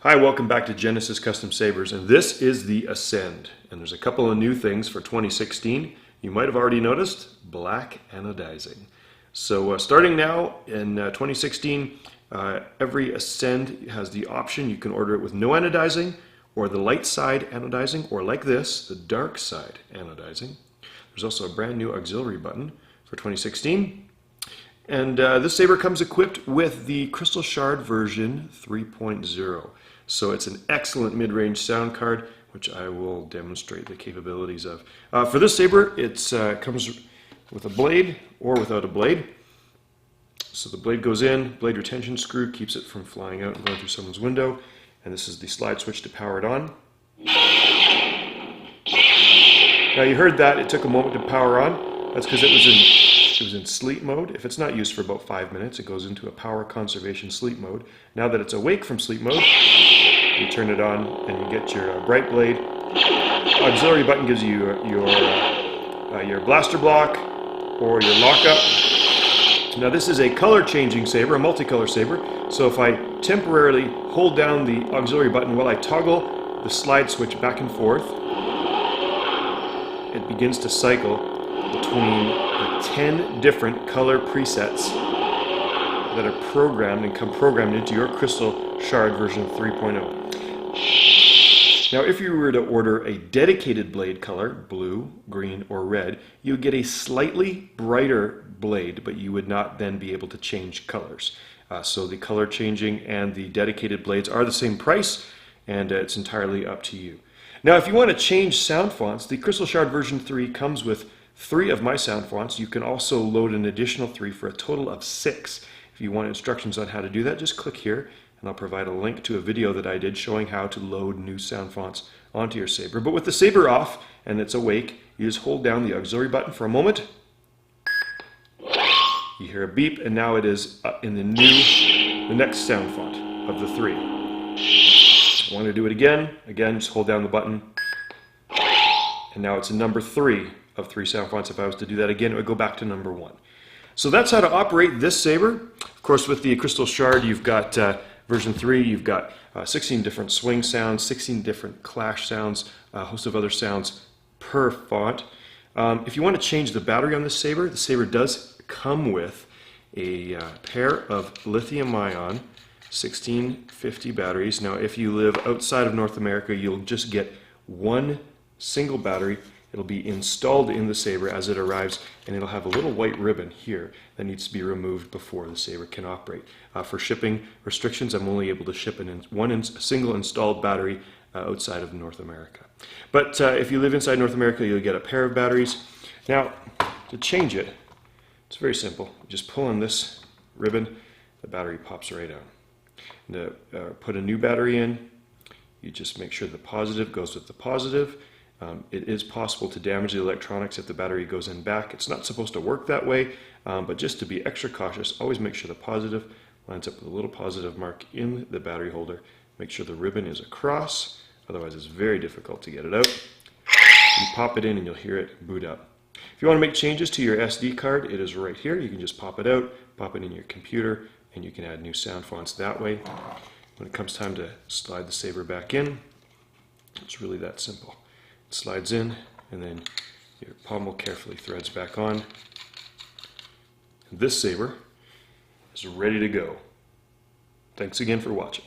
Hi, welcome back to Genesis Custom Sabers, and this is the Ascend. And there's a couple of new things for 2016. You might have already noticed, black anodizing. So starting now in 2016, every Ascend has the option. You can order it with no anodizing, or the light side anodizing, or like this, the dark side anodizing. There's also a brand new auxiliary button for 2016. And this saber comes equipped with the Crystal Shard version 3.0. So it's an excellent mid-range sound card, which I will demonstrate the capabilities of. For this saber, it comes with a blade or without a blade. So the blade goes in, blade retention screw keeps it from flying out and going through someone's window. And this is the slide switch to power it on. Now you heard that, it took a moment to power on. That's because it was in sleep mode. If it's not used for about 5 minutes, it goes into a power conservation sleep mode. Now that it's awake from sleep mode, you turn it on and you get your bright blade. Auxiliary button gives you your blaster block or your lockup. Now this is a color changing saber, a multicolor saber. So if I temporarily hold down the auxiliary button while I toggle the slide switch back and forth, it begins to cycle between the 10 different color presets that are programmed and come programmed into your Crystal Shard version 3.0. Now if you were to order a dedicated blade color, blue, green, or red, you would get a slightly brighter blade, but you would not then be able to change colors. So the color changing and the dedicated blades are the same price, and it's entirely up to you. Now if you want to change sound fonts, the Crystal Shard version 3 comes with 3 of my sound fonts. You can also load an additional 3 for a total of 6. If you want instructions on how to do that, just click here and I'll provide a link to a video that I did showing how to load new sound fonts onto your saber. But with the saber off and it's awake, you just hold down the auxiliary button for a moment. You hear a beep, and now it is in the next sound font of the 3. I want to do it again, just hold down the button. And now it's in number 3 of 3 sound fonts. If I was to do that again, it would go back to number 1. So that's how to operate this saber. Of course, with the Crystal Shard, you've got version 3, you've got 16 different swing sounds, 16 different clash sounds, a host of other sounds per font. If you want to change the battery on this saber, the saber does come with a pair of lithium-ion 1650 batteries. Now, if you live outside of North America, you'll just get one single battery. It'll be installed in the saber as it arrives, and it'll have a little white ribbon here that needs to be removed before the saber can operate. For shipping restrictions, I'm only able to ship a single installed battery outside of North America. But if you live inside North America, you'll get a pair of batteries. Now, to change it, it's very simple. You just pull on this ribbon, the battery pops right out. To put a new battery in, you just make sure the positive goes with the positive. It is possible to damage the electronics if the battery goes in back. It's not supposed to work that way, but just to be extra cautious, always make sure the positive lines up with a little positive mark in the battery holder. Make sure the ribbon is across, otherwise it's very difficult to get it out. You pop it in and you'll hear it boot up. If you want to make changes to your SD card, it is right here. You can just pop it out, pop it in your computer, and you can add new sound fonts that way. When it comes time to slide the saber back in, it's really that simple. It slides in, and then your pommel carefully threads back on. This saber is ready to go. Thanks again for watching.